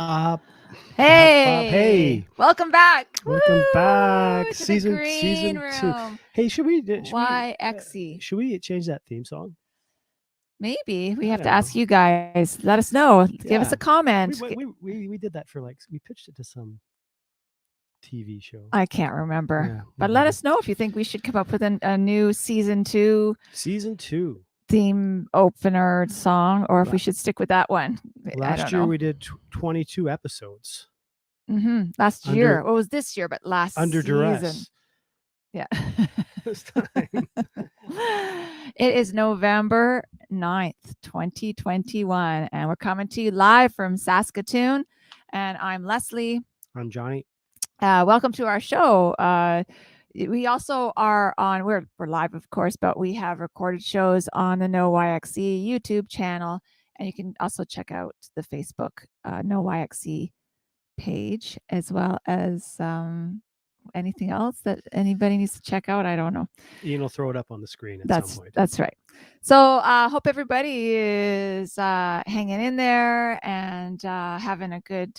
up? Hey, welcome back. Welcome back. To Season the Green 2. Room Hey, should we YXE. change that theme song? Maybe we I have to don't ask know. you guys. Let us know. Give us Yeah. a comment. We did that for we pitched it to some TV show. I can't remember, Yeah, but let us know if you think we should come up with a new season 2 theme opener song, or if we should stick with that one. Last year we did 22 episodes. Last year. Well, it was this year, but last under season. duress. Yeah. This time. It is November 9th, 2021, and we're coming to you live from Saskatoon. And I'm Leslie. I'm Johnny. Welcome to our show. We also are on, we're live, of course, but we have recorded shows on the No YXE YouTube channel. And you can also check out the Facebook No YXE page, as well as anything else that anybody needs to check out. I don't know. Ian will throw it up on the screen at some point. That's right. So hope everybody is hanging in there and having a good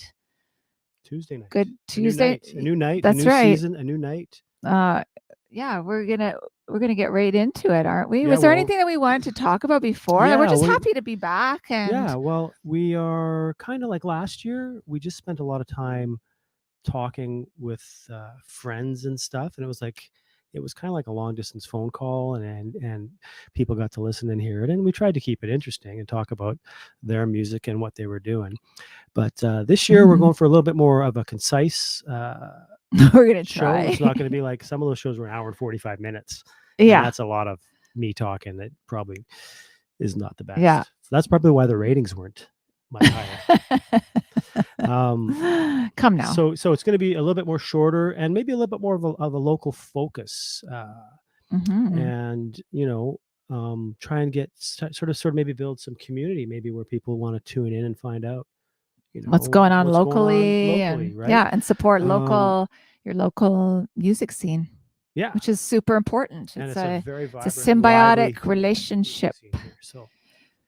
Tuesday night. Good Tuesday. A new night. That's a new right. Season, a new night. Yeah, we're gonna get right into it, aren't we? Yeah, Was there anything that we wanted to talk about before? Yeah, we're just happy to be back. And yeah, well, we are kind of like last year. We just spent a lot of time talking with friends and stuff, and it was kind of like a long distance phone call, and people got to listen and hear it, and we tried to keep it interesting and talk about their music and what they were doing. But this year we're going for a little bit more of a concise we're gonna show. try. It's not going to be like some of those shows were an hour and 45 minutes. Yeah, and that's a lot of me talking. That probably is not the best. Yeah, so that's probably why the ratings weren't much higher. Come now. So it's going to be a little bit more shorter and maybe a little bit more of a local focus, and try and get sort of maybe build some community, maybe where people want to tune in and find out what's going on locally, and right? Yeah, and support your local music scene. Yeah, which is super important. And it's a very vibrant, it's a symbiotic relationship.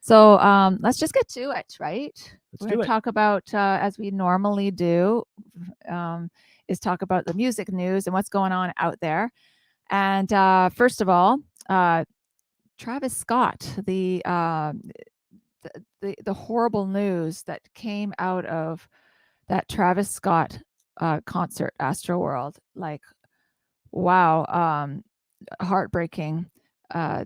So let's just get to it, right? We're going to talk about, as we normally do, is talk about the music news and what's going on out there. And first of all, Travis Scott, the horrible news that came out of that Travis Scott concert, Astroworld, wow, heartbreaking.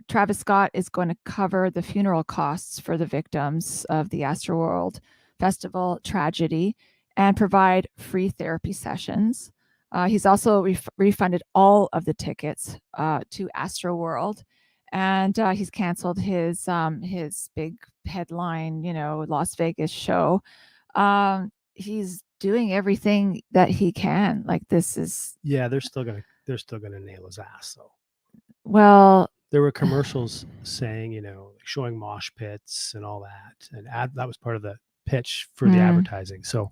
Travis Scott is going to cover the funeral costs for the victims of the Astroworld Festival tragedy and provide free therapy sessions. He's also refunded all of the tickets to Astroworld, and he's canceled his big headline, Las Vegas show. He's doing everything that he can. They're still gonna nail his ass though. Well, there were commercials saying, showing mosh pits and all that, and that was part of the pitch for the advertising. So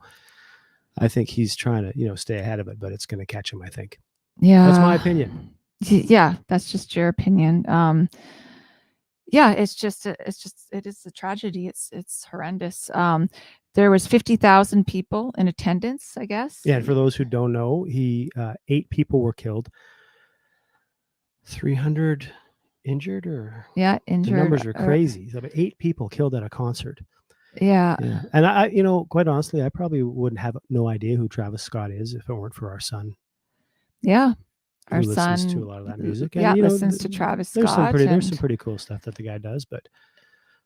I think he's trying to, stay ahead of it, but it's going to catch him, I think. Yeah. That's my opinion. Yeah, that's just your opinion. Yeah, it is a tragedy. It's horrendous. There was 50,000 people in attendance, I guess. Yeah, and for those who don't know, 8 people were killed. 300 injured injured. The numbers are crazy. So 8 people killed at a concert. Yeah. And I quite honestly, I probably wouldn't have no idea who Travis Scott is if it weren't for our son. Yeah. Our son listens to a lot of that music. And, listens to Travis Scott. There's some pretty cool stuff that the guy does, but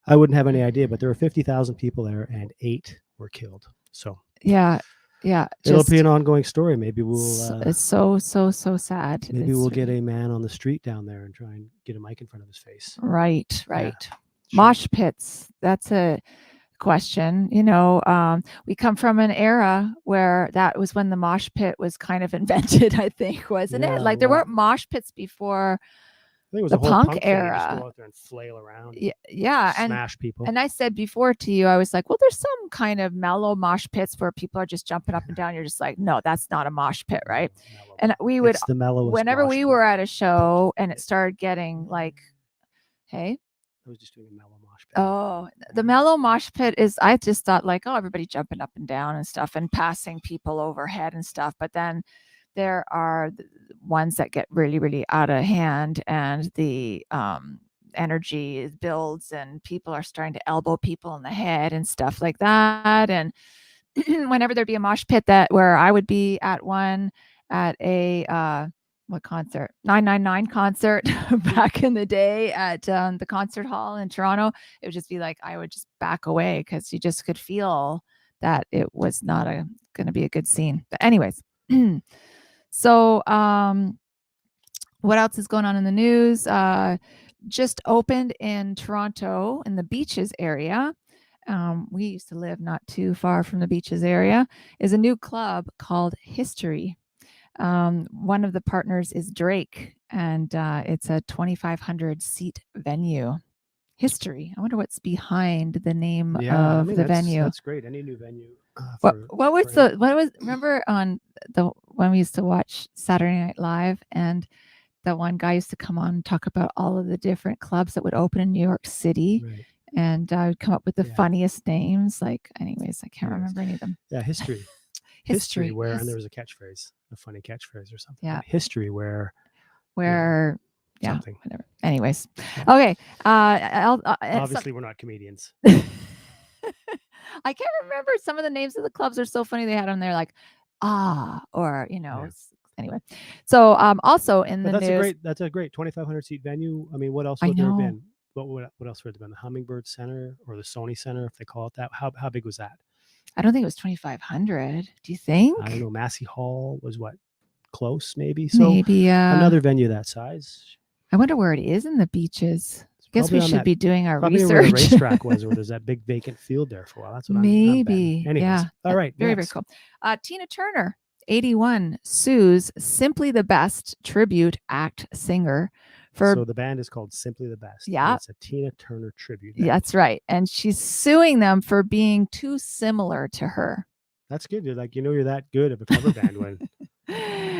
I wouldn't have any idea. But there were 50,000 people there and 8 were killed. So yeah. It'll be an ongoing story. Maybe we'll. It's so sad. Maybe we'll get a man on the street down there and try and get a mic in front of his face. Right. Yeah, mosh pits. That's a question. We come from an era where that was when the mosh pit was kind of invented, I think, wasn't it? There weren't mosh pits before. I think it was the punk era. Just go out there and flail around. Yeah, smash people. And I said before to you, I was like, well, there's some kind of mellow mosh pits where people are just jumping up and down. You're just like, no, that's not a mosh pit, right? And we would, whenever we were at a show and it started getting hey, was just doing a mellow mosh pit. Oh, the mellow mosh pit is, I just thought like, oh, everybody jumping up and down and stuff and passing people overhead and stuff. But then there are ones that get really, really out of hand, and the energy builds and people are starting to elbow people in the head and stuff like that. And whenever there'd be a mosh pit where I would be at one at a what concert? 999 concert back in the day at the concert hall in Toronto, it would just be like I would just back away because you just could feel that it was not going to be a good scene. But anyways, so what else is going on in the news? Just opened in Toronto in the beaches area. We used to live not too far from the beaches area, is a new club called History. One of the partners is Drake, and it's a 2,500 seat venue. History. I wonder what's behind the name of the venue. That's great. Any new venue. Remember on when we used to watch Saturday Night Live, and the one guy used to come on and talk about all of the different clubs that would open in New York City. Right. And I would come up with the funniest names. Like, anyways, I can't remember any of them. Yeah, history. History where, and there was a catchphrase, a funny catchphrase or something. Yeah. History where. Yeah, something. Whatever. Anyways, okay. Obviously, we're not comedians. I can't remember. Some of the names of the clubs are so funny. They had them there like, or anyway. So also in the news. That's a great 2,500 seat venue. I mean, what else would there have been? What else would have been? The Hummingbird Center or the Sony Center, if they call it that? How big was that? I don't think it was 2,500. Do you think? I don't know. Massey Hall was what? Close, maybe. So maybe another venue that size. I wonder where it is in the beaches. I guess we should be doing our research. Where the racetrack was, where there's that big vacant field there for a while. That's what I'm maybe. Anyways, yeah. All right. Very, very cool. Tina Turner, 81, sues Simply the Best tribute act singer. So the band is called Simply the Best. Yeah. It's a Tina Turner tribute band. Yeah, that's right. And she's suing them for being too similar to her. That's good. You're like, you're that good of a cover band when.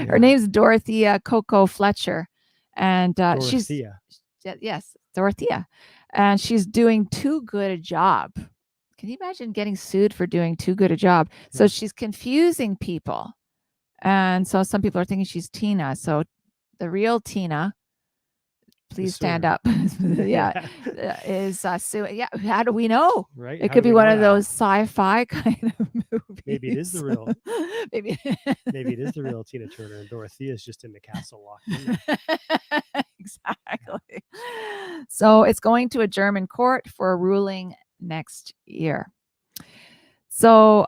Her name's Dorothea Coco Fletcher. And Dorothea. Yes, Dorothea. And she's doing too good a job. Can you imagine getting sued for doing too good a job? Yeah. So she's confusing people. And so some people are thinking she's Tina. So the real Tina, please stand up. Is suing. Yeah, how do we know? Right. It could be one of those sci-fi kind of movies. Maybe it is the real. Maybe it is the real Tina Turner, and Dorothea's just in the castle locked in there. Exactly. So it's going to a German court for a ruling next year. So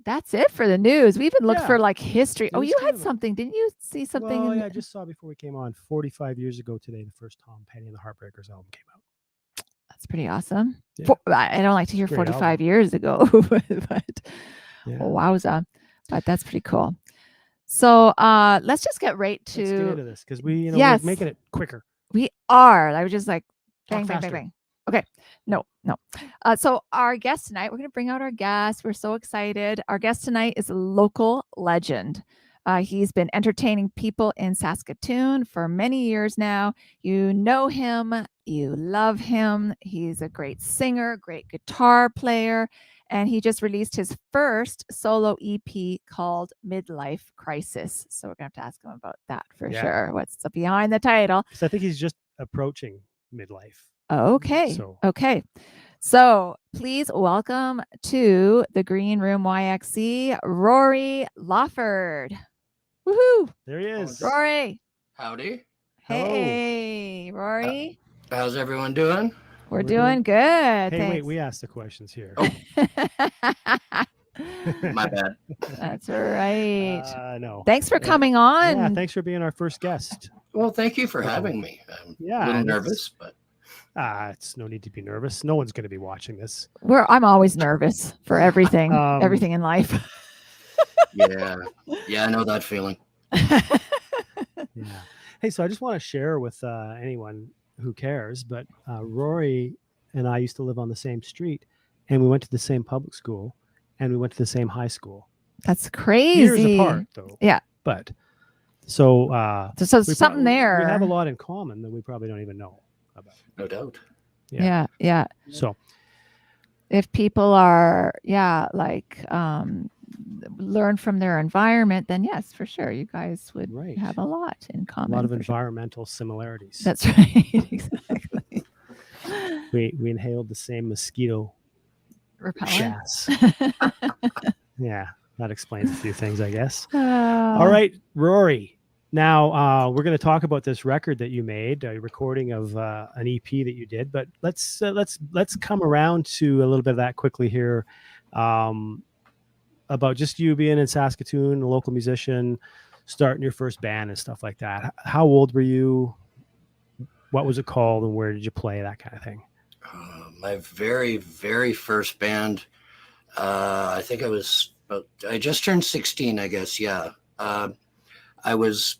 that's it for the news. We even looked for like history. Oh, you had something. Didn't you see something? Well, I just saw before we came on. 45 years ago today, the first Tom Petty and the Heartbreakers album came out. That's pretty awesome. Yeah. I don't like to hear 45 years ago, but wowza. But that's pretty cool. So let's just get right to. Let's get into this because we're making it quicker. We are. I was just like bang, bang, bang, bang. Okay. No. So our guest tonight, we're going to bring out our guest. We're so excited. Our guest tonight is a local legend. He's been entertaining people in Saskatoon for many years now. You know him. You love him. He's a great singer, great guitar player. And he just released his first solo EP called Midlife Crisis. So we're going to have to ask him about that for sure. What's behind the title? So I think he's just approaching midlife. Okay. So please welcome to the Green Room YXE, Rory Lawford. Woohoo! There he is. Rory. Howdy. Hey, Rory. How's everyone doing? We're doing good. Hey, thanks. wait, we asked the questions here. Oh. My bad. That's all right. No. Thanks for coming on. Yeah, thanks for being our first guest. Well, thank you for having me. I'm a little nervous, but it's no need to be nervous. No one's going to be watching this. I'm always nervous for everything, everything in life. Yeah, I know that feeling. Yeah. Hey, so I just want to share with anyone who cares, but Rory and I used to live on the same street, and we went to the same public school, and we went to the same high school. That's crazy. Years apart, though. Yeah. But so something there. We have a lot in common that we probably don't even know about. No doubt. Yeah. So if people are, learn from their environment, then yes, for sure, you guys would have a lot in common. A lot of environmental similarities. That's right. Exactly. We inhaled the same mosquito repellent. gas. Yeah, that explains a few things, I guess. All right, Rory. Now we're going to talk about this record that you made, a recording of an EP that you did. But let's come around to a little bit of that quickly here, about just you being in Saskatoon, a local musician, starting your first band and stuff like that. How old were you? What was it called, and where did you play? That kind of thing. My very, very first band. I think I just turned 16, I guess. Yeah. I was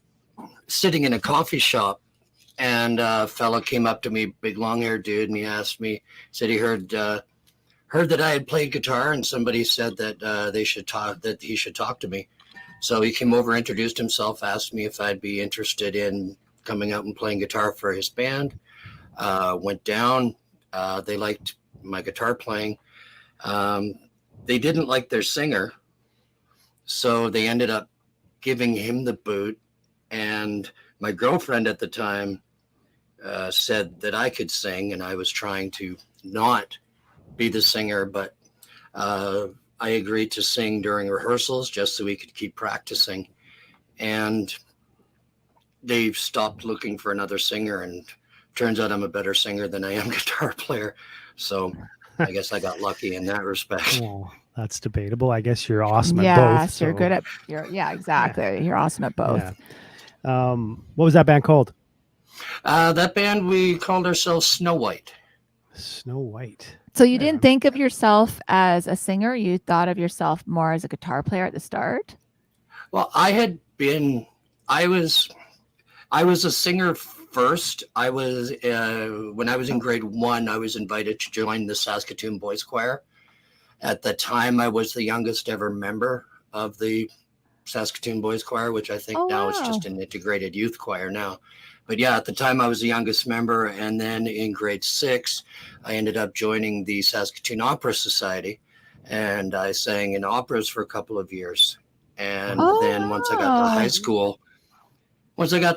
sitting in a coffee shop, and a fella came up to me, big long-haired dude, and he asked me, said he heard that I had played guitar, and somebody said that he should talk to me. So he came over, introduced himself, asked me if I'd be interested in coming out and playing guitar for his band. Went down. They liked my guitar playing. They didn't like their singer, so they ended up giving him the boot. And my girlfriend at the time said that I could sing, and I was trying to not be the singer, but I agreed to sing during rehearsals just so we could keep practicing. And they stopped looking for another singer, and turns out I'm a better singer than I am guitar player. So I guess I got lucky in that respect. Well, that's debatable. I guess you're awesome at both. Yes, you're good at exactly. Yeah. You're awesome at both. Yeah. What was that band called? That band, we called ourselves Snow White. Snow White. So you didn't think of yourself as a singer? You thought of yourself more as a guitar player at the start? Well, I was a singer first. I was when I was in grade 1, I was invited to join the Saskatoon Boys Choir. At the time, I was the youngest ever member of the Saskatoon Boys Choir, which I think now is just an integrated youth choir now. But yeah, at the time I was the youngest member. And then in grade 6, I ended up joining the Saskatoon Opera Society, and I sang in operas for a couple of years. And then once I got to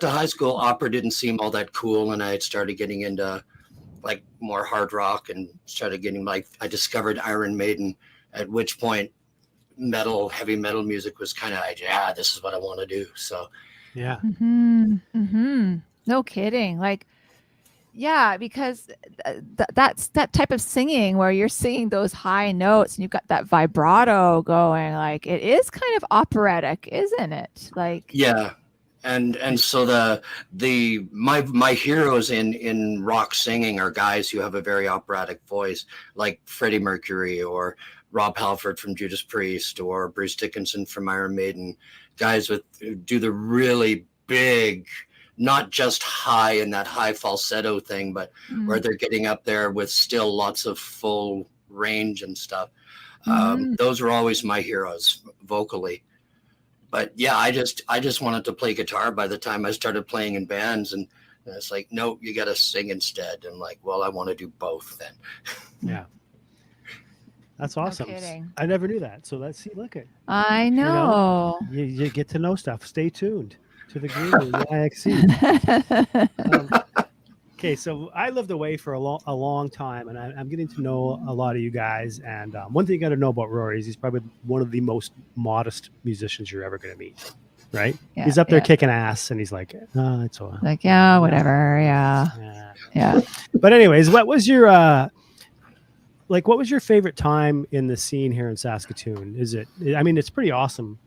high school, opera didn't seem all that cool. And I had started getting into like more hard rock, and started getting I discovered Iron Maiden, at which point heavy metal music was kind of, this is what I want to do. So yeah. No kidding. Because that's that type of singing where you're singing those high notes and you've got that vibrato going. Like, it is kind of operatic, isn't it? Yeah. And so my heroes in rock singing are guys who have a very operatic voice, like Freddie Mercury or Rob Halford from Judas Priest or Bruce Dickinson from Iron Maiden, guys who do the really big, not just high in that high falsetto thing, but where they're getting up there with still lots of full range and stuff. Those were always my heroes vocally. But yeah, I just wanted to play guitar by the time I started playing in bands, and it's like, no, you got to sing instead. And like, well, I want to do both then. Yeah. That's awesome. No, I never knew that. So let's see. Look at. I know. You get to know stuff. Stay tuned to the TheGreenRoom YXE. Okay, so I lived away for a long time, and I'm getting to know a lot of you guys. And one thing you got to know about Rory is he's probably one of the most modest musicians you're ever going to meet. Right? Yeah, he's up there kicking ass, and he's like, it's all like, whatever, yeah. But anyways, what was your favorite time in the scene here in Saskatoon? I mean, it's pretty awesome.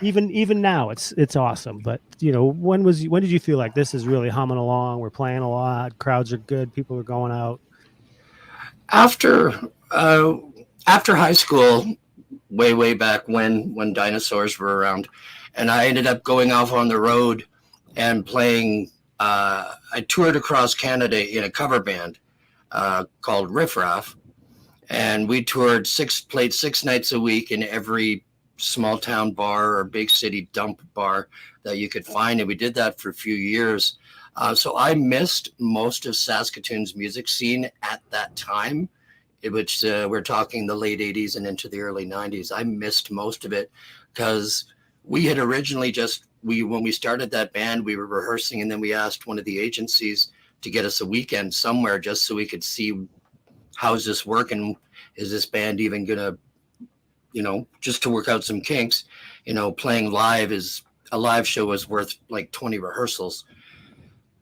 Even now, it's awesome. But when did you feel like this is really humming along? We're playing a lot. Crowds are good. People are going out. After high school, way back when dinosaurs were around, and I ended up going off on the road and playing. I toured across Canada in a cover band called Riff Raff. And we played 6 nights a week in every small town bar or big city dump bar that you could find. And we did that for a few years. So I missed most of Saskatoon's music scene at that time, which we're talking the late 80s and into the early 90s. I missed most of it because we had originally when we started that band, we were rehearsing, and then we asked one of the agencies to get us a weekend somewhere just so we could see how's this working. Is this band even gonna, just to work out some kinks? Playing live a live show was worth like 20 rehearsals.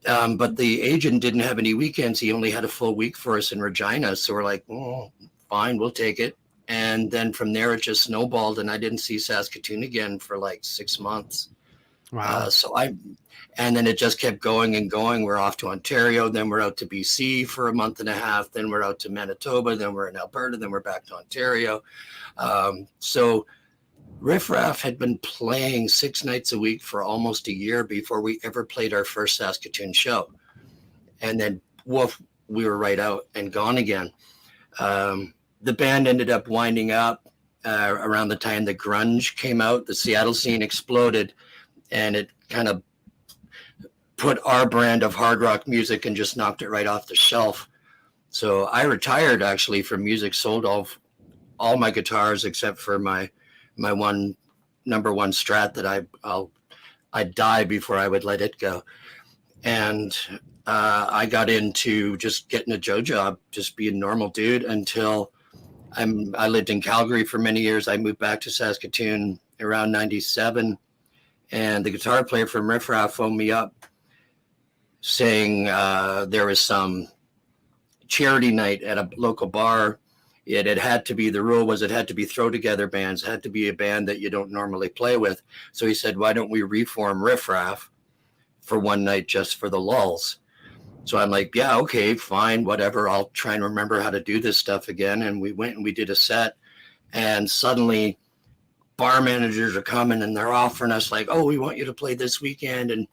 But the agent didn't have any weekends. He only had a full week for us in Regina. So we're like, oh, fine, we'll take it. And then from there, it just snowballed, and I didn't see Saskatoon again for like 6 months. Wow. And then it just kept going and going. We're off to Ontario, then we're out to BC for a month and a half, then we're out to Manitoba, then we're in Alberta, then we're back to Ontario. So Riff Raff had been playing 6 nights a week for almost a year before we ever played our first Saskatoon show. And then woof, we were right out and gone again. The band ended up winding up around the time the grunge came out. The Seattle scene exploded, and it kind of put our brand of hard rock music and just knocked it right off the shelf. So I retired actually from music, sold all my guitars except for my one number one Strat that I'd die before I would let it go. And I got into just getting a Joe job, just being a normal dude until I lived in Calgary for many years. I moved back to Saskatoon around 97, and the guitar player from Riff Raff phoned me up saying there was some charity night at a local bar. The rule was it had to be throw together bands, it had to be a band that you don't normally play with. So he said, why don't we reform Riff Raff for one night just for the lulls? So I'm like, yeah, okay, fine, whatever. I'll try and remember how to do this stuff again. And we went and we did a set, and suddenly bar managers are coming and they're offering us like, oh, we want you to play this weekend and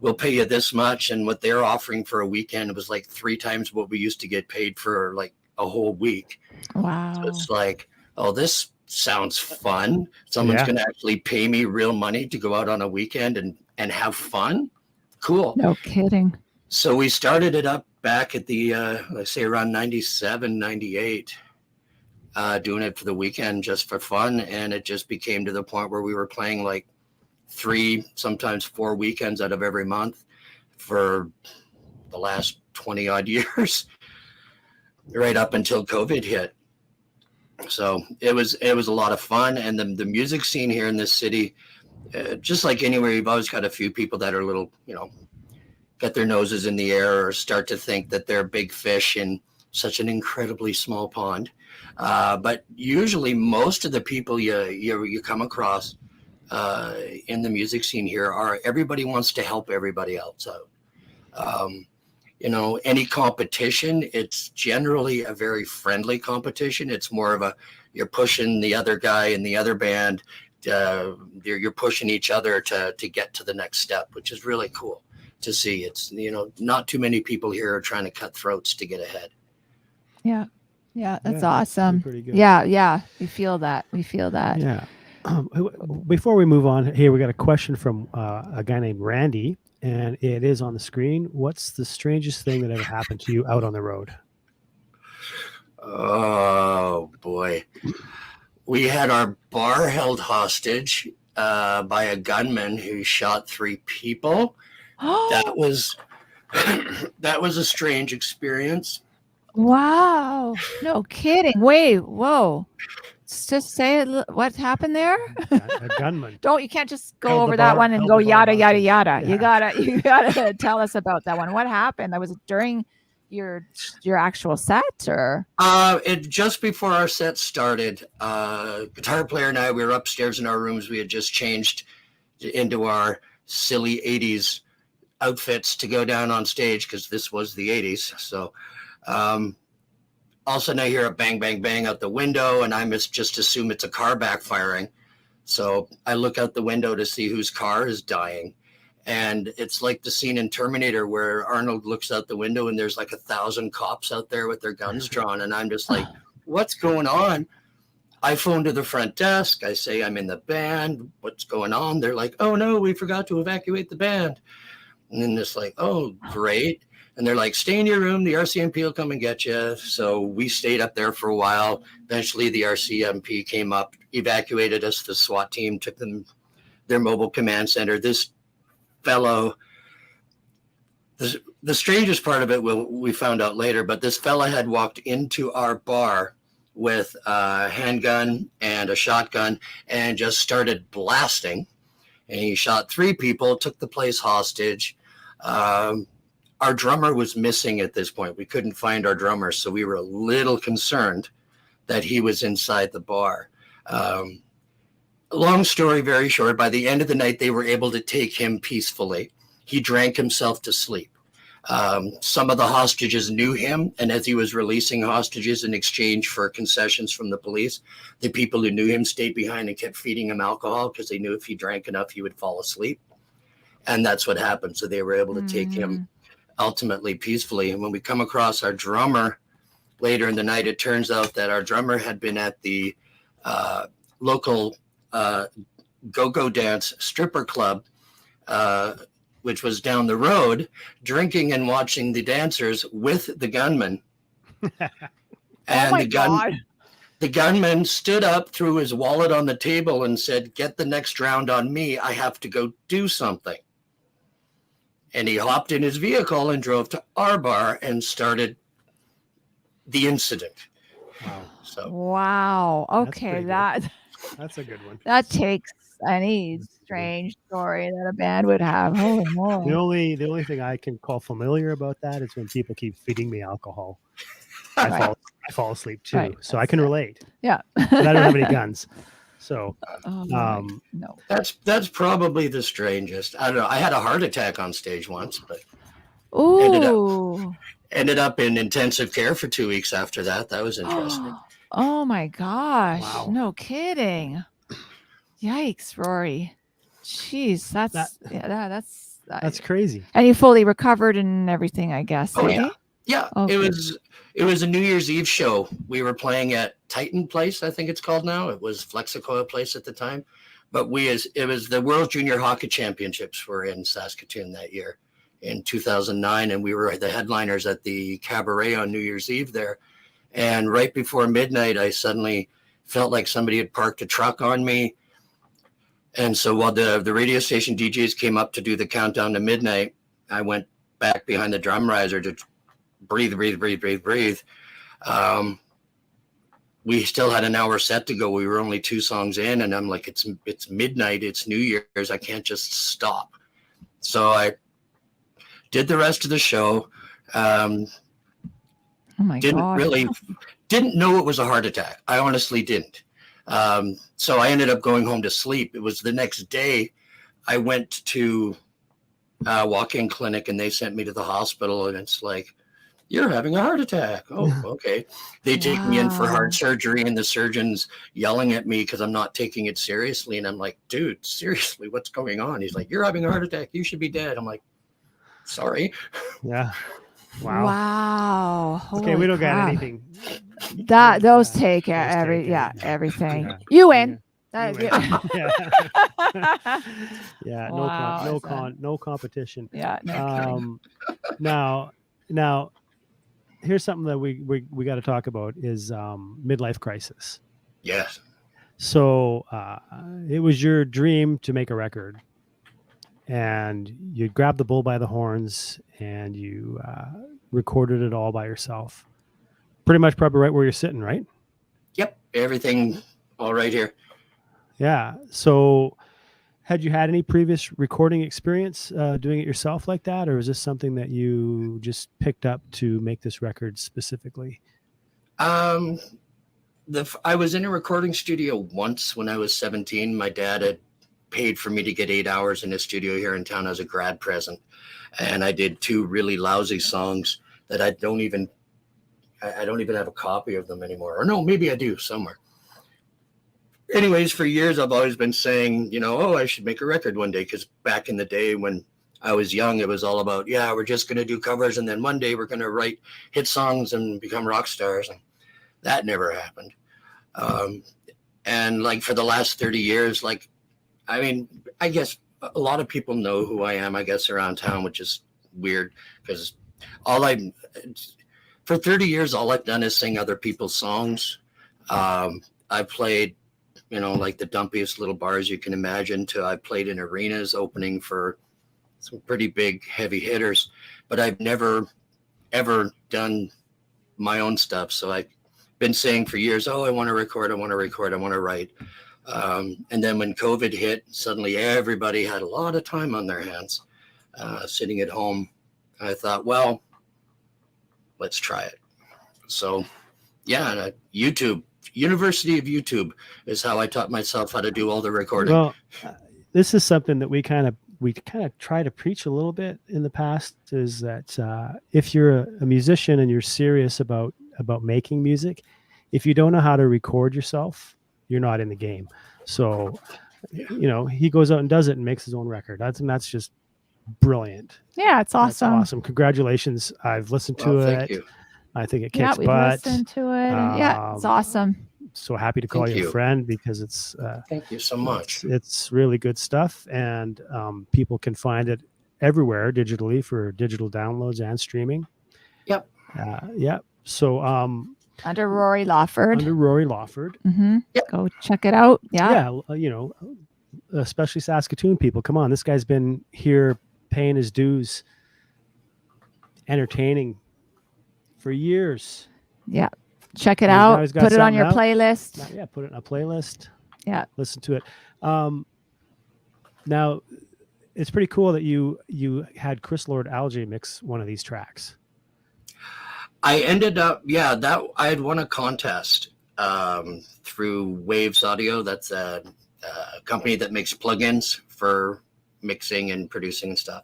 we'll pay you this much. And what they're offering for a weekend was like 3 times what we used to get paid for like a whole week. Wow. So it's like, oh, this sounds fun. Someone's going to actually pay me real money to go out on a weekend and have fun. Cool. No kidding. So we started it up back at the, let's say around 97, 98, doing it for the weekend just for fun. And it just became to the point where we were playing like 3, sometimes 4 weekends out of every month for the last 20 odd years, right up until COVID hit. So it was a lot of fun. And the music scene here in this city, just like anywhere, you've always got a few people that are a little, get their noses in the air or start to think that they're big fish in such an incredibly small pond. But usually most of the people you come across in the music scene here everybody wants to help everybody else out. Any competition, it's generally a very friendly competition. It's more of you're pushing the other guy in the other band. You're pushing each other to get to the next step, which is really cool to see. It's, not too many people here are trying to cut throats to get ahead. Yeah. Yeah. That's awesome. Pretty good. Yeah. We feel that. Yeah. Before we move on here, we got a question from a guy named Randy, and it is on the screen. What's the strangest thing that ever happened to you out on the road? Oh boy. We had our bar held hostage by a gunman who shot 3 people. That was a strange experience. Wow. No kidding. Wait, whoa. Just say what happened there. A gunman. You can't just go over that one and go yada yada yada. Yeah. You gotta tell us about that one. What happened? That was during your actual set, or it just before our set started. Guitar player and I, we were upstairs in our rooms. We had just changed into our silly 80s outfits to go down on stage because this was the 80s. So all of a sudden I hear a bang, bang, bang out the window, and I just assume it's a car backfiring. So I look out the window to see whose car is dying. And it's like the scene in Terminator where Arnold looks out the window and there's like 1,000 cops out there with their guns drawn. And I'm just like, what's going on? I phone to the front desk. I say, I'm in the band. What's going on? They're like, oh no, we forgot to evacuate the band. And then it's like, oh, great. And they're like, stay in your room. The RCMP will come and get you. So we stayed up there for a while. Eventually, the RCMP came up, evacuated us. The SWAT team took them their mobile command center. This fellow, the strangest part of it, we found out later, but this fella had walked into our bar with a handgun and a shotgun and just started blasting. And he shot 3 people, took the place hostage. Our drummer was missing at this point. We couldn't find our drummer, so we were a little concerned that he was inside the bar. Long story very short, by the end of the night, they were able to take him peacefully. He drank himself to sleep. Some of the hostages knew him, and as he was releasing hostages in exchange for concessions from the police, the people who knew him stayed behind and kept feeding him alcohol because they knew if he drank enough, he would fall asleep. And that's what happened. So they were able to take him ultimately peacefully. And when we come across our drummer later in the night, it turns out that our drummer had been at the local go-go dance stripper club, which was down the road, drinking and watching the dancers with the gunman. And the gunman stood up, threw his wallet on the table and said, get the next round on me. I have to go do something. And he hopped in his vehicle and drove to our bar and started the incident. Wow. So Wow. Okay, that's a good one. That takes any strange story that a band would have. Holy moly. The only thing I can call familiar about that is when people keep feeding me alcohol. I fall asleep too. Right. So I can relate. Yeah. But I don't have any guns. So no. That's probably the strangest. I don't know. I had a heart attack on stage once, but ended up in intensive care for 2 weeks after that. That was interesting. Oh my gosh. Wow. No kidding. Yikes, Rory. Jeez, that's crazy. And you fully recovered and everything, I guess. Oh yeah. Yeah. Okay. It was a New Year's Eve show. We were playing at Titan Place, I think it's called now. It was Flexicoil Place at the time. But it was the World Junior Hockey Championships were in Saskatoon that year in 2009. And we were the headliners at the Cabaret on New Year's Eve there. And right before midnight, I suddenly felt like somebody had parked a truck on me. And so while the radio station DJs came up to do the countdown to midnight, I went back behind the drum riser to breathe. We still had an hour set to go. We were only 2 songs in, and I'm like, it's midnight. It's New Year's. I can't just stop. So I did the rest of the show. Oh my God. Didn't know it was a heart attack. I honestly didn't. So I ended up going home to sleep. It was the next day I went to a walk-in clinic and they sent me to the hospital, and it's like, you're having a heart attack. Oh, okay. They take me in for heart surgery, and the surgeon's yelling at me because I'm not taking it seriously. And I'm like, dude, seriously, what's going on? He's like, you're having a heart attack. You should be dead. I'm like, sorry. Yeah. Wow. Holy okay, we don't crap. got anything. Those take everything. Yeah. You win. Yeah. Wow, no competition. Yeah. No Now here's something that we got to talk about is midlife crisis. Yes. So it was your dream to make a record, and you grabbed the bull by the horns and you recorded it all by yourself. Pretty much probably right where you're sitting, right? Yep. Everything all right here. Yeah. So had you had any previous recording experience doing it yourself like that? Or is this something that you just picked up to make this record specifically? I was in a recording studio once when I was 17. My dad had paid for me to get 8 hours in a studio here in town as a grad present. And I did 2 really lousy songs that I don't even have a copy of them anymore. Or no, maybe I do somewhere. Anyways, for years, I've always been saying, I should make a record one day. Because back in the day when I was young, it was all about, we're just going to do covers. And then one day we're going to write hit songs and become rock stars. And that never happened. And like for the last 30 years, I guess a lot of people know who I am, I guess, around town, which is weird because all I for 30 years, all I've done is sing other people's songs. I played, like the dumpiest little bars you can imagine, to I played in arenas opening for some pretty big heavy hitters, but I've never ever done my own stuff. So I've been saying for years, oh, I want to record, I want to record, I want to write. And then when COVID hit, suddenly everybody had a lot of time on their hands, sitting at home. I thought, well, let's try it. So yeah, YouTube, University of YouTube is how I taught myself how to do all the recording. Well, this is something that we kind of try to preach a little bit in the past, is that if you're a musician and you're serious about making music, if you don't know how to record yourself, you're not in the game. So, he goes out and does it and makes his own record. That's just brilliant. Yeah, it's awesome. That's awesome. Congratulations. I've listened to it. Thank you. I think it kicks we've butt. listened to it. And it's awesome. So happy to call you a friend, because it's thank you so much. It's really good stuff, and people can find it everywhere digitally for digital downloads and streaming. Yep. Yep. So under Rory Lawford. Mm-hmm. Yep. Go check it out. Yeah. Yeah. Especially Saskatoon people. Come on, this guy's been here paying his dues, entertaining for years. Yeah. Check it out. Put it on your playlist. Yeah, put it in a playlist. Yeah. Listen to it. Now, it's pretty cool that you had Chris Lord Algae mix one of these tracks. I ended up, that I had won a contest through Waves Audio. That's a company that makes plugins for mixing and producing and stuff.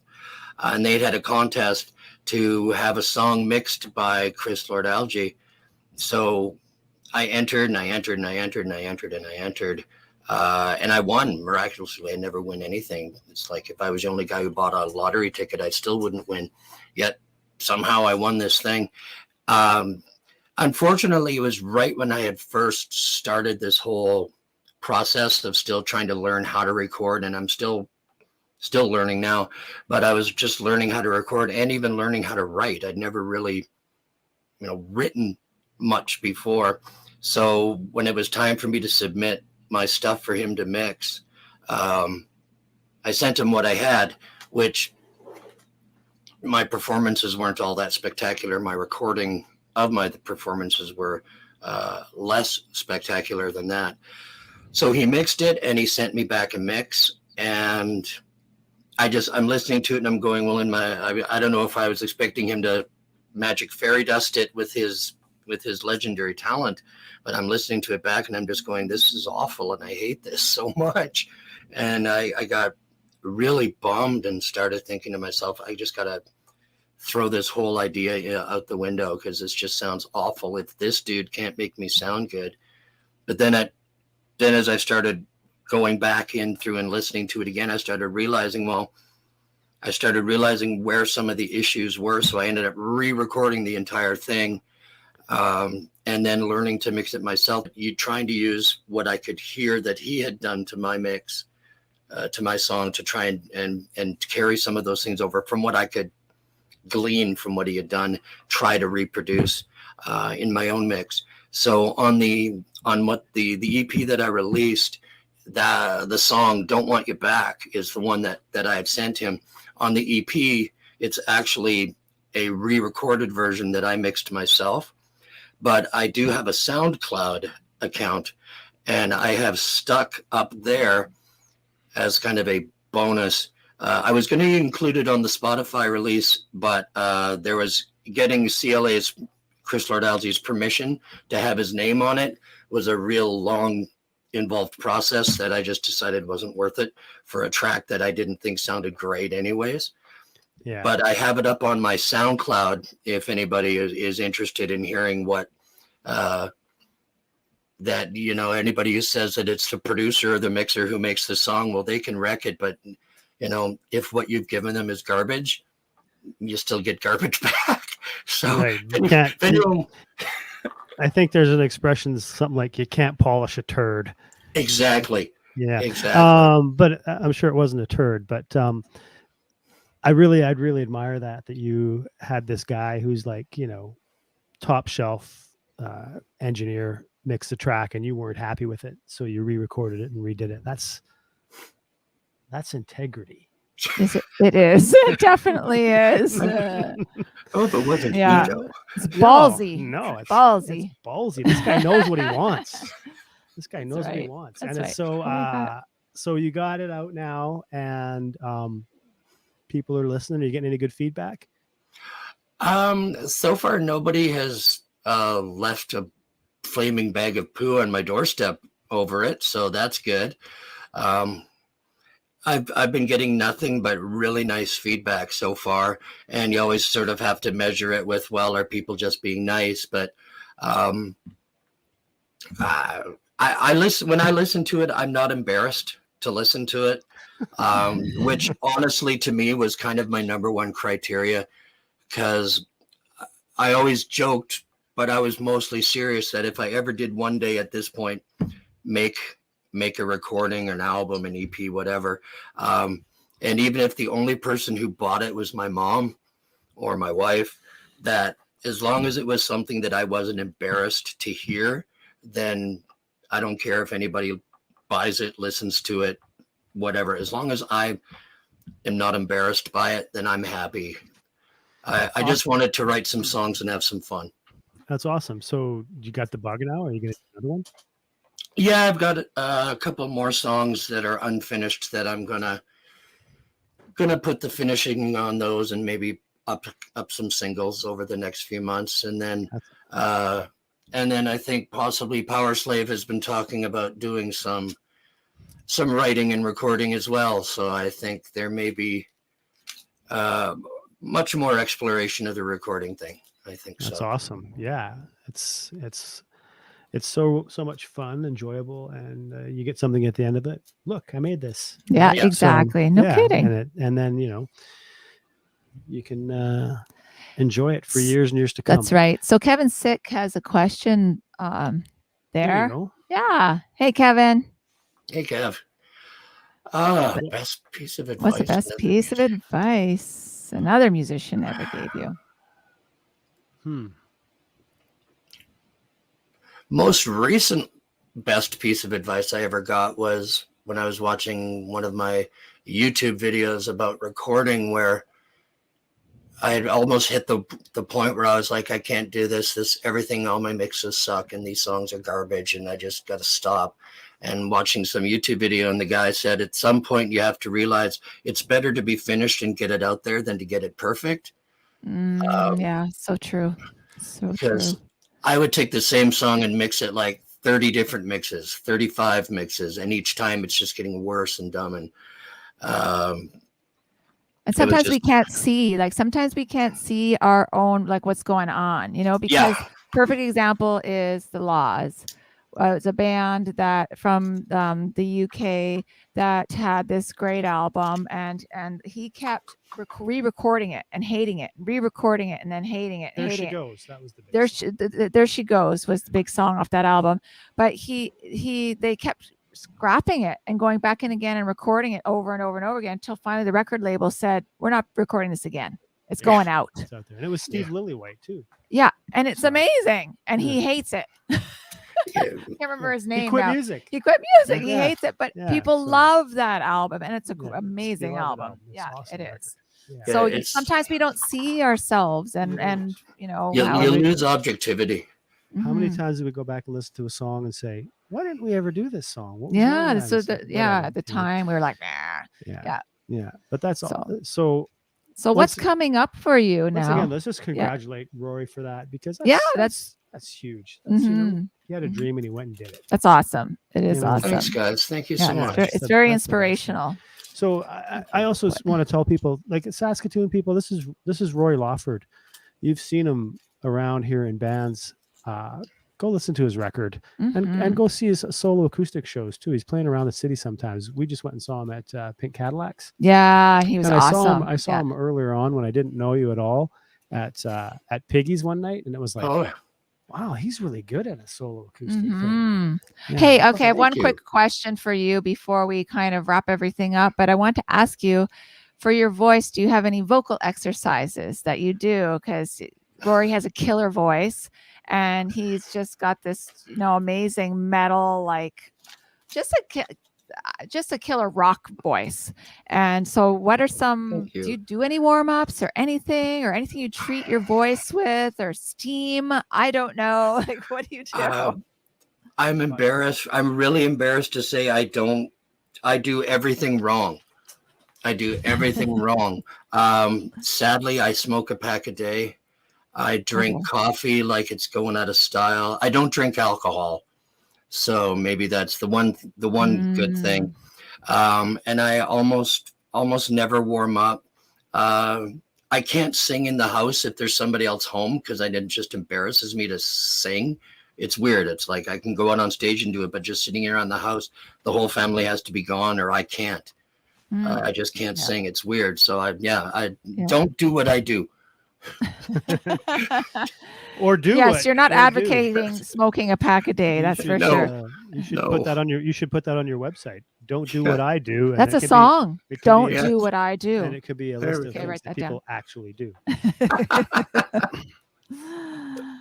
And they'd had a contest to have a song mixed by Chris Lord Algae. So I entered and I entered and I entered and I entered and I entered. And I won miraculously. I never win anything. It's like if I was the only guy who bought a lottery ticket, I still wouldn't win. Yet somehow I won this thing. Unfortunately, it was right when I had first started this whole process of still trying to learn how to record, and I'm still learning now, but I was just learning how to record and even learning how to write. I'd never really, written much before. So when it was time for me to submit my stuff for him to mix, I sent him what I had, which my performances weren't all that spectacular. My recording of my performances were less spectacular than that. So he mixed it and he sent me back a mix, and I'm listening to it and I'm going, well, I don't know if I was expecting him to magic fairy dust it with his legendary talent, but I'm listening to it back and I'm just going, this is awful and I hate this so much. And I got really bummed and started thinking to myself, I just got to throw this whole idea out the window, because this just sounds awful. If this dude can't make me sound good. But then as I started going back in through and listening to it again, I started realizing where some of the issues were. So I ended up re-recording the entire thing, and then learning to mix it myself. Trying to use what I could hear that he had done to my mix, to my song, to try and carry some of those things over from what I could glean from what he had done, try to reproduce in my own mix. So on the EP that I released, the song "Don't Want You Back" is the one that I had sent him. On the EP, it's actually a re-recorded version that I mixed myself, but I do have a SoundCloud account, and I have stuck up there as kind of a bonus. I was going to include it on the Spotify release, but there was getting CLA's Chris Lord Algae's permission to have his name on it was a real long, involved process that I just decided wasn't worth it for a track that I didn't think sounded great anyways. Yeah. But I have it up on my SoundCloud if anybody is interested in hearing what anybody who says that it's the producer or the mixer who makes the song, well, they can wreck it. But, if what you've given them is garbage, you still get garbage back. So right. I think there's an expression, something like you can't polish a turd. Exactly. Yeah. Exactly. But I'm sure it wasn't a turd. But I'd really admire that you had this guy who's like, top shelf engineer mix the track, and you weren't happy with it, so you re-recorded it and redid it. That's integrity. Is it? It is. It definitely is. Oh, if it wasn't Yeah. ego. It's No, ballsy. no, it's Ballsy. ballsy. This guy knows what he wants. This guy That's knows what he right. wants, That's and it's right. so. Oh my God. So you got it out now, and people are listening. Are you getting any good feedback? So far nobody has left a flaming bag of poo on my doorstep over it, so that's good. Um, I've been getting nothing but really nice feedback so far, and you always sort of have to measure it with, well, are people just being nice? But um, I listen when I listen to it. I'm not embarrassed to listen to it, which honestly to me was kind of my number one criteria, because I always joked, but I was mostly serious that if I ever did one day at this point make a recording, an album, an EP, whatever, and even if the only person who bought it was my mom or my wife, that as long as it was something that I wasn't embarrassed to hear, then I don't care if anybody buys it, listens to it, whatever. As long as I am not embarrassed by it, then I'm happy. I just wanted to write some songs and have some fun. That's awesome. So you got the bug now? Are you going to do another one? Yeah, I've got a couple more songs that are unfinished that I'm gonna put the finishing on those, and maybe up some singles over the next few months, and then I think possibly Power Slave has been talking about doing some writing and recording as well. So I think there may be much more exploration of the recording thing. I think That's so. awesome. Yeah, it's so much fun, enjoyable, and you get something at the end of it. Look, I made this. Yeah, Right? exactly. No kidding. And then you can enjoy it for years and years to come. That's right. So Kevin Sick has a question There you there. go. Yeah. Hey, Kevin. Hey, Kev. Best piece of advice. What's the best piece of advice another musician ever gave you? Most recent best piece of advice I ever got was when I was watching one of my YouTube videos about recording, where I had almost hit the point where I was like, I can't do this, everything, all my mixes suck and these songs are garbage and I just got to stop. And watching some YouTube video, and the guy said, at some point you have to realize it's better to be finished and get it out there than to get it perfect. Yeah, so true. So because true. I would take the same song and mix it like 30 different mixes, 35 mixes, and each time it's just getting worse and dumb. And sometimes we can't see, sometimes we can't see our own, what's going on, because perfect example is The Laws. It's a band that from the UK that had this great album, and he kept re-recording it and hating it, re-recording it and then hating it. There hating She it. Goes. That was the big There She Goes was the big song off that album. But they kept scrapping it and going back in again and recording it over and over and over again until finally the record label said, we're not recording this again. It's going out. It's out there. And it was Steve Lillywhite too. Yeah. And it's amazing. And he hates it. I can't remember his name. He quit music. He quit music. He hates it, but people love that album, and it's an amazing album. Yeah, awesome it is. Yeah. So sometimes we don't see ourselves, and you lose objectivity. How many times did we go back and listen to a song and say, "Why didn't we ever do this song?" At the time we were like, nah. Yeah. But that's all. So what's coming up for you now? Again, let's just congratulate Rory for that, because that's huge. He had a dream and he went and did it. That's awesome. It is awesome. Thanks, guys. Thank you so much. It's very inspirational. So I also want to tell people, like Saskatoon people, this is Rory Lawford. You've seen him around here in bands. Go listen to his record and go see his solo acoustic shows too. He's playing around the city sometimes. We just went and saw him at Pink Cadillacs. Yeah, he was awesome. I saw him earlier on when I didn't know you at all at Piggy's one night, and it was like, Wow, he's really good at a solo acoustic thing. Mhm. Yeah. Hey, okay, Thank one you. quick question for you before we kind of wrap everything up. But I want to ask you, for your voice, do you have any vocal exercises that you do? Because Rory has a killer voice, and he's just got this, amazing metal, like just a killer rock voice. And so, what are some? Thank you. Do you do any warm ups or anything you treat your voice with, or steam? I don't know. Like, what do you do? I'm embarrassed. I'm really embarrassed to say I don't. I do everything wrong. I do everything wrong. Sadly, I smoke a pack a day. I drink coffee like it's going out of style. I don't drink alcohol, so maybe that's the one good thing. And I almost never warm up. I can't sing in the house if there's somebody else home because it just embarrasses me to sing. It's weird. It's like I can go out on stage and do it, but just sitting around the house, the whole family has to be gone, or I can't. I just can't sing. It's weird. So I don't do what I do. Or do yes, you're not or advocating smoking a pack a day. That's for sure. You should put that on your. You should put that on your website. Don't do what I do. And That's a song. Don't do what I do. And it could be a list of things that people actually do.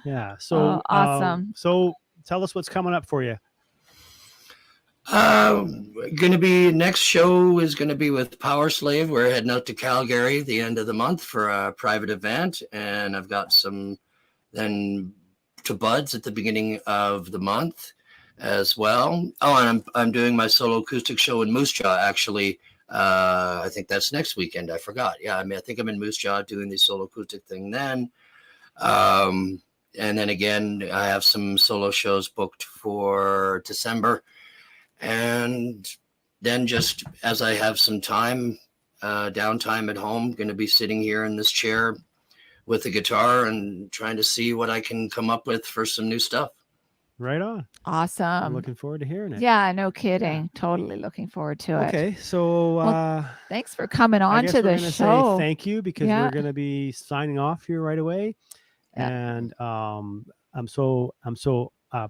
Yeah. So awesome. So tell us what's coming up for you. Going to be next show is going to be with Power Slave. We're heading out to Calgary the end of the month for a private event, and I've got some then to Buds at the beginning of the month as well. Oh, and I'm doing my solo acoustic show in Moose Jaw actually. I think that's next weekend. I forgot. Yeah, I think I'm in Moose Jaw doing the solo acoustic thing then. And then again, I have some solo shows booked for December. And then just as I have some time, downtime at home, going to be sitting here in this chair with the guitar and trying to see what I can come up with for some new stuff. Right on. Awesome. I'm looking forward to hearing it. Yeah, no kidding. Yeah. Totally looking forward to it. Okay, so thanks for coming on to the show. Say thank you because we're going to be signing off here right away. Yeah. And I'm so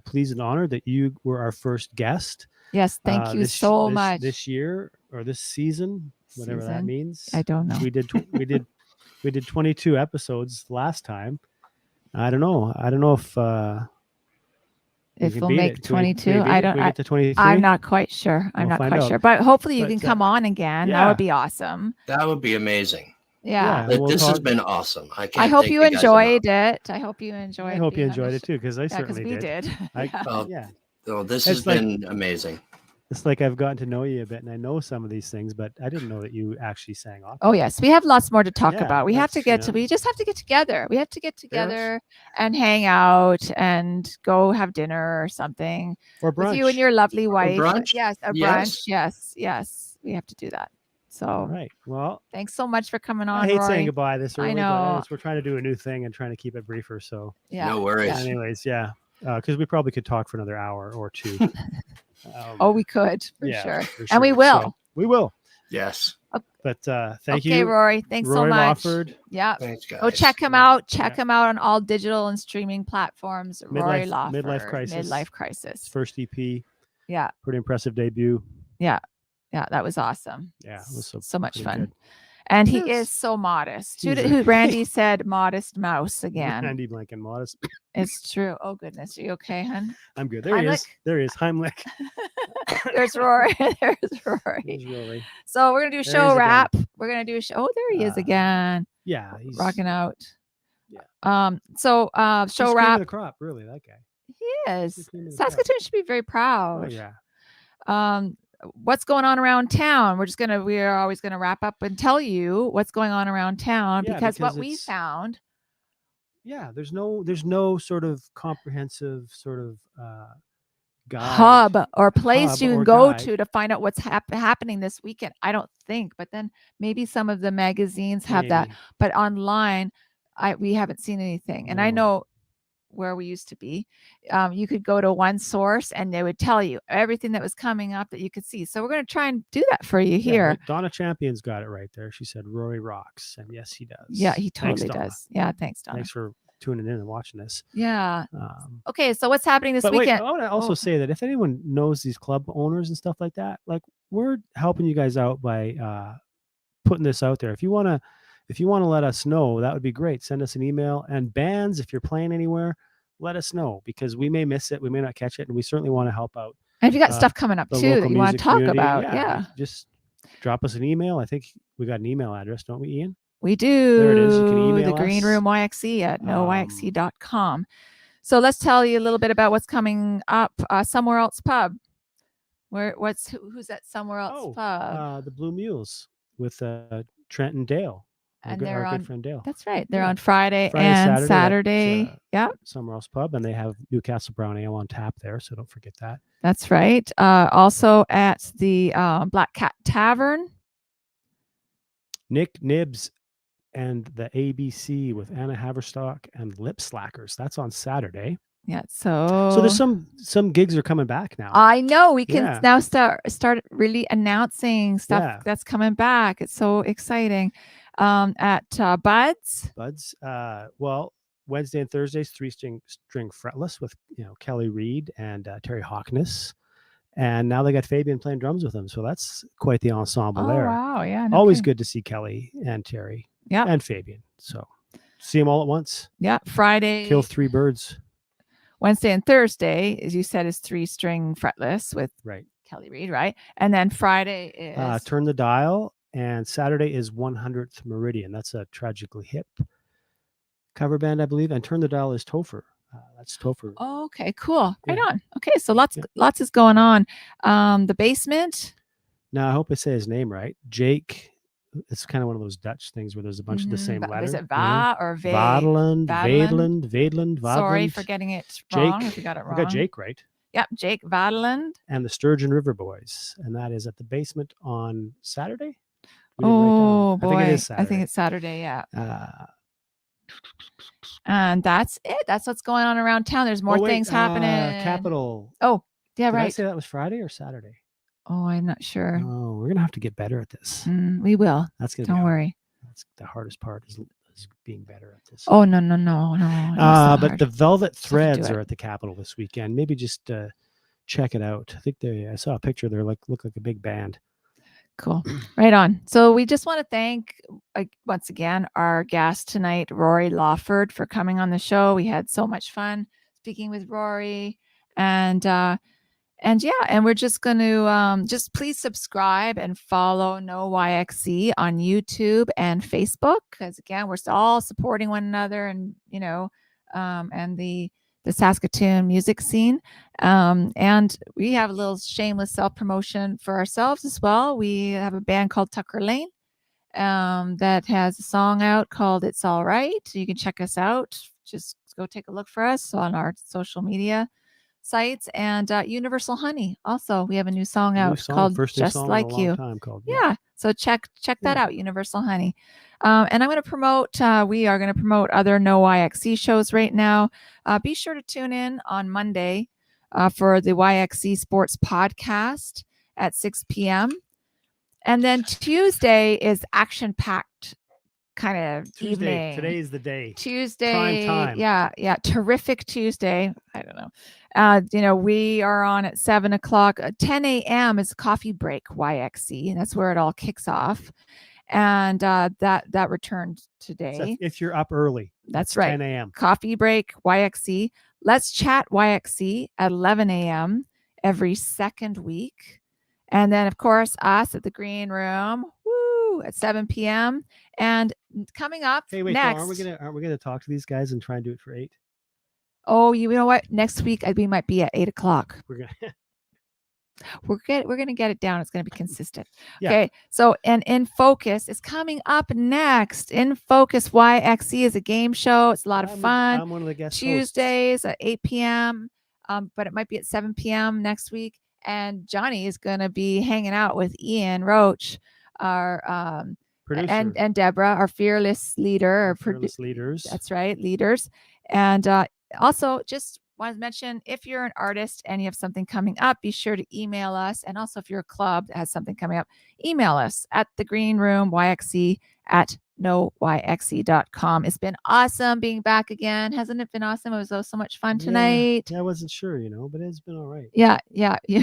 pleased and honored that you were our first guest. Yes, thank you so much. This year or this season, whatever that means. I don't know. We did 22 episodes last time. I don't know if we'll make 22. Get to 23? I'm not quite sure. I'm not quite sure. But hopefully you can come on again. Yeah. That would be awesome. That would be amazing. Yeah. This has been awesome. I hope you enjoyed it. I hope you enjoyed it. I hope you enjoyed it too, because I certainly did. So this has been amazing. It's like I've gotten to know you a bit, and I know some of these things, but I didn't know that you actually sang opera. Oh yes, we have lots more to talk about. We have to get to. We just have to get together. We have to get together and hang out and go have dinner or something. Or brunch. With you and your lovely wife. Brunch? Yes, a brunch. Yes. We have to do that. So, all right. Well, thanks so much for coming on. I hate Rory. saying goodbye this early. I know. But we're trying to do a new thing and trying to keep it briefer. So, yeah. No worries. Yeah. Anyways, because we probably could talk for another hour or two. We could for sure. And we will. So, we will. Yes. But thank you. Okay, Rory. Thanks so much. Lawford. Yeah. Thanks, guys. Go check him out. Check him out on all digital and streaming platforms. Rory Lawford. Midlife Crisis. First EP. Yeah. Pretty impressive debut. Yeah. Yeah, that was awesome. Yeah, it was so much fun. Good. And he is so modest. Who Randy said modest mouse again. Randy Blanken modest. It's true. Oh goodness. Are you okay, hon? I'm good. There he is. There he is. Heimlich. There's Rory. There's Rory. There's Rory. So we're gonna do a show wrap. We're gonna do a show. Oh, there he is again. Yeah, he's rocking out. Yeah. So show wrap. Of the crop, really, that guy. He is. Saskatoon should be very proud. Oh yeah. What's going on around town? We are always gonna wrap up and tell you what's going on around town because what we found. Yeah, there's no sort of comprehensive sort of guide, hub or place you can go to find out what's happening this weekend. I don't think, but then maybe some of the magazines have that, but online, we haven't seen anything. And I know where we used to be, you could go to one source and they would tell you everything that was coming up that you could see. So we're going to try and do that for you here. Donna Champion's got it right there. She said Rory rocks, and yes, he does. Yeah, he totally does. Yeah, thanks, Donna. Thanks for tuning in and watching this. Yeah. Okay, so what's happening this But wait, weekend? I want to also say that if anyone knows these club owners and stuff like that, like we're helping you guys out by putting this out there. If you want to let us know, that would be great. Send us an email. And bands, if you're playing anywhere, let us know, because we may miss it, we may not catch it, and we certainly want to help out. And if you got stuff coming up the too that local you want to music talk community. about, Yeah, just drop us an email. I think we got an email address, don't we, Ian? We do. There it is. You can email the Green us. Room YXE at noyxe.com. So let's tell you a little bit about what's coming up. Somewhere Else Pub. Who's at Somewhere Else Pub? The Blue Mules with Trent and Dale. And our good friend Dale. That's right. They're on Friday and Saturday. Yeah. Somewhere Else Pub, and they have Newcastle Brown Ale on tap there, so don't forget that. That's right. Also at the Black Cat Tavern. Nick Nibs and the ABC with Anna Haverstock and Lip Slackers. That's on Saturday. Yeah. So there's some gigs are coming back now. I know we can now start really announcing stuff that's coming back. It's so exciting. At Buds. Well, Wednesday and Thursdays, 3-string fretless with Kelly Reed and Terry Hawkness, and now they got Fabian playing drums with them, so that's quite the ensemble there. Wow, yeah, always good to see Kelly and Terry, and Fabian. So see them all at once. Yeah, Friday. Kill 3 birds. Wednesday and Thursday, as you said, is 3-string fretless with Kelly Reed, right? And then Friday is Turn the Dial. And Saturday is 100th Meridian. That's a Tragically Hip cover band, I believe. And Turn the Dial is Topher. That's Topher. Oh, okay, cool. Right on. Okay, so lots is going on. The Basement. Now, I hope I say his name right. Jake. It's kind of one of those Dutch things where there's a bunch of the same letter. Is it Va or Ve? Vadeland. Sorry for getting it wrong if you got it wrong. I got Jake right. Yep, Jake Vadeland. And the Sturgeon River Boys. And that is at the Basement on Saturday. Oh boy, I think it's Saturday. Yeah. And that's it. That's what's going on around town. There's more things happening. Capital. Oh, yeah, Did right. I say that was Friday or Saturday? Oh, I'm not sure. Oh, we're gonna have to get better at this. We will. That's gonna. Don't worry. That's the hardest part is being better at this. Oh no. But the Velvet Threads are at the Capitol this weekend. Maybe just check it out. I think I saw a picture. They're look like a big band. Cool. Right on. So we just want to thank once again our guest tonight, Rory Lawford, for coming on the show. We had so much fun speaking with Rory, and we're just going to just please subscribe and follow No YXE on YouTube and Facebook, because again we're all supporting one another, and and the Saskatoon music scene. And we have a little shameless self-promotion for ourselves as well. We have a band called Tucker Lane that has a song out called It's All Right. You can check us out. Just go take a look for us on our social media sites. And Universal Honey. Also, we have a new song out called Just Like You. Yeah. So check that out, Universal Honey. And I'm going to promote, we are going to promote other No YXE shows right now. Be sure to tune in on Monday for the YXE Sports Podcast at 6 p.m. And then Tuesday is action-packed kind of evening. Today is the day. Tuesday. Prime time. Yeah. Terrific Tuesday. I don't know. We are on at 7 o'clock. 10 a.m. is Coffee Break YXE. And that's where it all kicks off. And that returned today. So if you're up early. That's right. 10 a.m. Coffee Break YXE. Let's Chat YXE at 11 a.m. every second week. And then, of course, us at the Green Room, at 7 p.m. And coming up next. Aren't we gonna talk to these guys and try and do it for 8? Oh, you know what? Next week we might be at 8 o'clock. We're gonna get it down. It's gonna be consistent. Yeah. Okay. So, and In Focus is coming up next. In Focus YXE is a game show. It's a lot of fun. I'm one of the guest Tuesdays at 8 p.m. But it might be at 7 p.m. next week. And Johnny is gonna be hanging out with Ian Roach, our producer, and Deborah, our fearless leader, fearless leaders. That's right, leaders. And also, just want to mention, if you're an artist and you have something coming up, be sure to email us. And also, if you're a club that has something coming up, email us at TheGreenRoom YXE at TheGreenRoomYXE.com. It's been awesome being back again. Hasn't it been awesome? It was so much fun tonight. Yeah, I wasn't sure, but it's been all right. Yeah. See,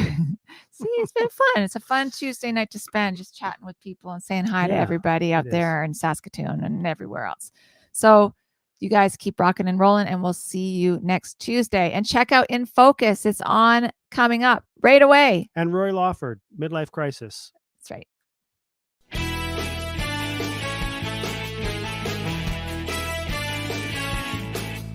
it's been fun. It's a fun Tuesday night to spend just chatting with people and saying hi to Yeah, everybody out it is. there in Saskatoon and everywhere else. So you guys keep rocking and rolling, and we'll see you next Tuesday. And check out In Focus. It's on coming up right away. And Rory Lawford, Midlife Crisis. That's right.